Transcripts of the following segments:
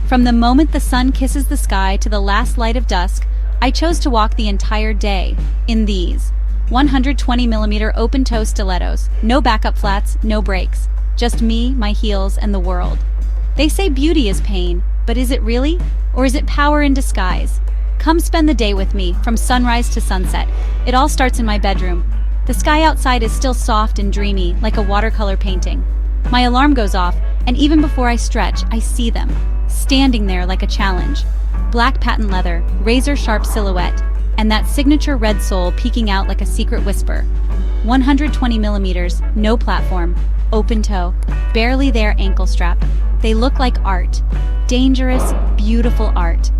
From the moment the sun kisses the sky to the last light of dusk, I chose to walk the entire day in these 120mm open-toe stilettos. No backup flats, no brakes. Just me, my heels, and the world. They say beauty is pain, but is it really? Or is it power in disguise? Come spend the day with me, from sunrise to sunset. It all starts in my bedroom. The sky outside is still soft and dreamy, like a watercolor painting. My alarm goes off, and even before I stretch, I see them, standing there like a challenge. Black patent leather, razor-sharp silhouette, and that signature red sole peeking out like a secret whisper. 120mm, no platform, open toe, barely there ankle strap. They look like art. Dangerous, beautiful art.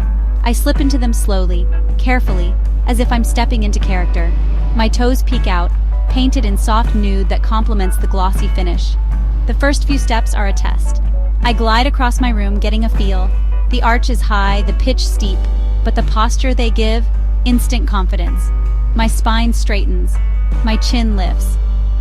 I slip into them slowly, carefully, as if I'm stepping into character. My toes peek out, painted in soft nude that complements the glossy finish. The first few steps are a test. I glide across my room, getting a feel. The arch is high, the pitch steep, but the posture they give, instant confidence. My spine straightens. My chin lifts.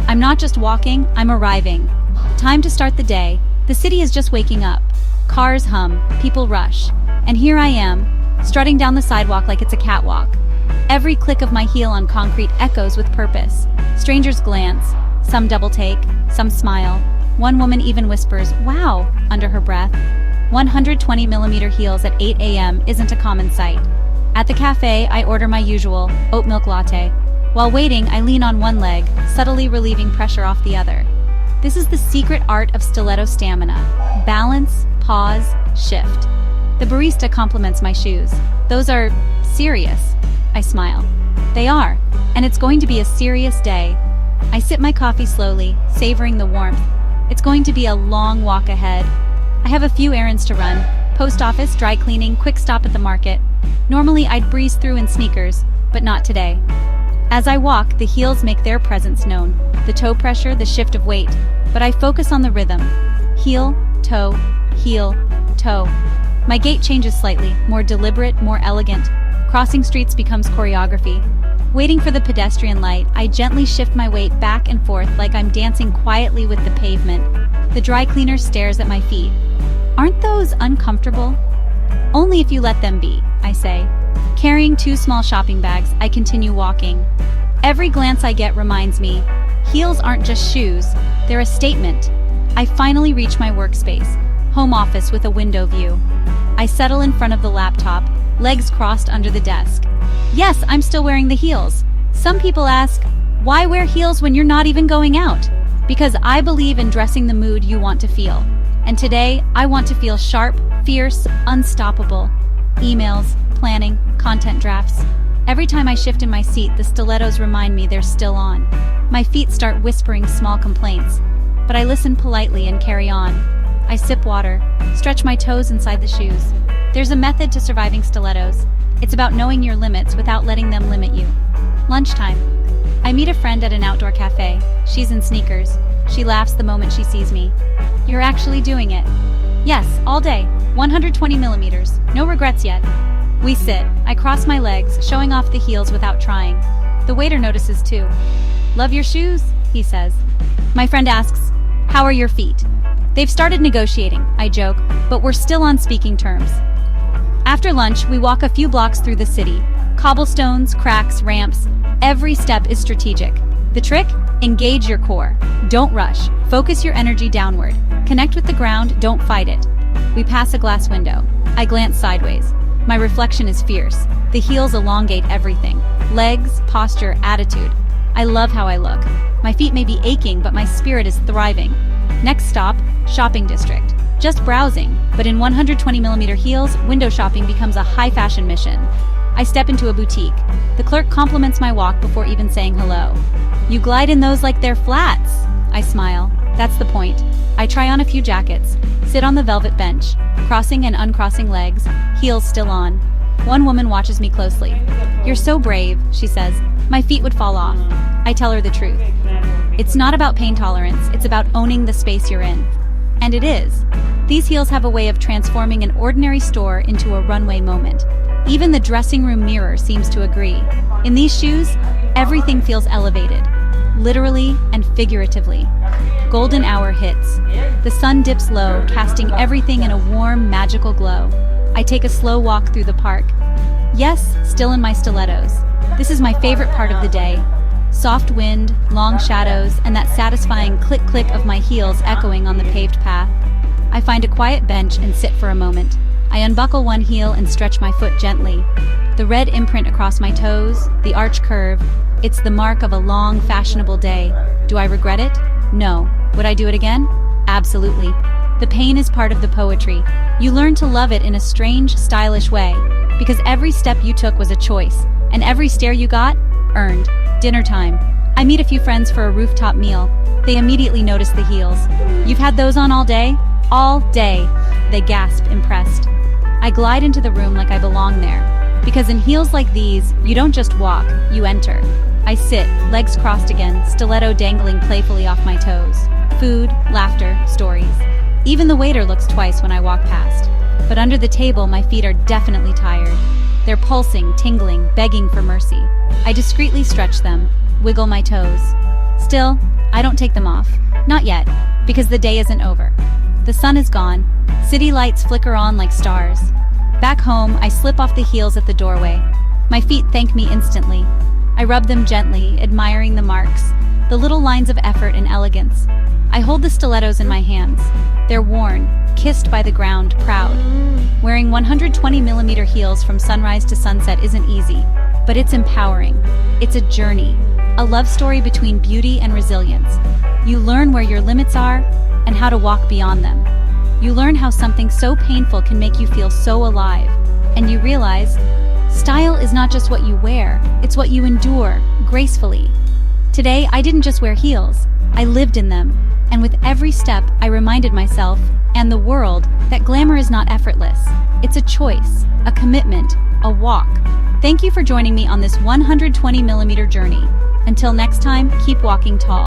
I'm not just walking, I'm arriving. Time to start the day. The city is just waking up. Cars hum, people rush. And here I am, strutting down the sidewalk like it's a catwalk. Every click of my heel on concrete echoes with purpose. Strangers glance, some double take, some smile. One woman even whispers, "Wow," under her breath. 120mm heels at 8 a.m. isn't a common sight. At the cafe, I order my usual oat milk latte. While waiting, I lean on one leg, subtly relieving pressure off the other. This is the secret art of stiletto stamina. Balance, pause, shift. The barista compliments my shoes. "Those are serious." I smile. They are, and it's going to be a serious day. I sip my coffee slowly, savoring the warmth. It's going to be a long walk ahead. I have a few errands to run. Post office, dry cleaning, quick stop at the market. Normally I'd breeze through in sneakers, but not today. As I walk, the heels make their presence known. The toe pressure, the shift of weight. But I focus on the rhythm. Heel, toe, heel, toe. My gait changes slightly, more deliberate, more elegant. Crossing streets becomes choreography. Waiting for the pedestrian light, I gently shift my weight back and forth like I'm dancing quietly with the pavement. The dry cleaner stares at my feet. "Aren't those uncomfortable?" "Only if you let them be," I say. Carrying 2 small shopping bags, I continue walking. Every glance I get reminds me, heels aren't just shoes, they're a statement. I finally reach my workspace, home office with a window view. I settle in front of the laptop, legs crossed under the desk. Yes, I'm still wearing the heels. Some people ask, why wear heels when you're not even going out? Because I believe in dressing the mood you want to feel. And today, I want to feel sharp, fierce, unstoppable. Emails, planning, content drafts. Every time I shift in my seat, the stilettos remind me they're still on. My feet start whispering small complaints, but I listen politely and carry on. I sip water, stretch my toes inside the shoes. There's a method to surviving stilettos. It's about knowing your limits without letting them limit you. Lunchtime. I meet a friend at an outdoor cafe. She's in sneakers. She laughs the moment she sees me. "You're actually doing it." "Yes, all day. 120mm. No regrets yet." We sit. I cross my legs, showing off the heels without trying. The waiter notices too. "Love your shoes," he says. My friend asks, "How are your feet?" "They've started negotiating," I joke, "but we're still on speaking terms." After lunch, we walk a few blocks through the city. Cobblestones, cracks, ramps. Every step is strategic. The trick? Engage your core. Don't rush. Focus your energy downward. Connect with the ground, don't fight it. We pass a glass window. I glance sideways. My reflection is fierce. The heels elongate everything. Legs, posture, attitude. I love how I look. My feet may be aching, but my spirit is thriving. Next stop, shopping district. Just browsing, but in 120mm heels, window shopping becomes a high-fashion mission. I step into a boutique. The clerk compliments my walk before even saying hello. "You glide in those like they're flats." I smile. That's the point. I try on a few jackets, sit on the velvet bench, crossing and uncrossing legs, heels still on. One woman watches me closely. "You're so brave," she says. "My feet would fall off." I tell her the truth. It's not about pain tolerance, it's about owning the space you're in. And it is. These heels have a way of transforming an ordinary store into a runway moment. Even the dressing room mirror seems to agree. In these shoes, everything feels elevated, literally and figuratively. Golden hour hits. The sun dips low, casting everything in a warm, magical glow. I take a slow walk through the park. Yes, still in my stilettos. This is my favorite part of the day. Soft wind, long shadows, and that satisfying click-click of my heels echoing on the paved path. I find a quiet bench and sit for a moment. I unbuckle one heel and stretch my foot gently. The red imprint across my toes, the arch curve, it's the mark of a long, fashionable day. Do I regret it? No. Would I do it again? Absolutely. The pain is part of the poetry. You learn to love it in a strange, stylish way, because every step you took was a choice, and every stare you got, earned. Dinner time. I meet a few friends for a rooftop meal. They immediately notice the heels. You've had those on all day? All day. They gasp, impressed. I glide into the room like I belong there, because in heels like these, you don't just walk, you enter. I sit, legs crossed again, stiletto dangling playfully off my toes. Food, laughter, stories. Even the waiter looks twice when I walk past. But under the table, my feet are definitely tired. They're pulsing, tingling, begging for mercy. I discreetly stretch them, wiggle my toes. Still, I don't take them off. Not yet, because the day isn't over. The sun is gone. City lights flicker on like stars. Back home, I slip off the heels at the doorway. My feet thank me instantly. I rub them gently, admiring the marks, the little lines of effort and elegance. I hold the stilettos in my hands. They're worn, kissed by the ground, proud. Wearing 120mm heels from sunrise to sunset isn't easy, but it's empowering. It's a journey, a love story between beauty and resilience. You learn where your limits are and how to walk beyond them. You learn how something so painful can make you feel so alive. And you realize, style is not just what you wear, it's what you endure, gracefully. Today, I didn't just wear heels, I lived in them. And with every step, I reminded myself, and the world, that glamour is not effortless. It's a choice, a commitment, a walk. Thank you for joining me on this 120mm journey. Until next time, keep walking tall.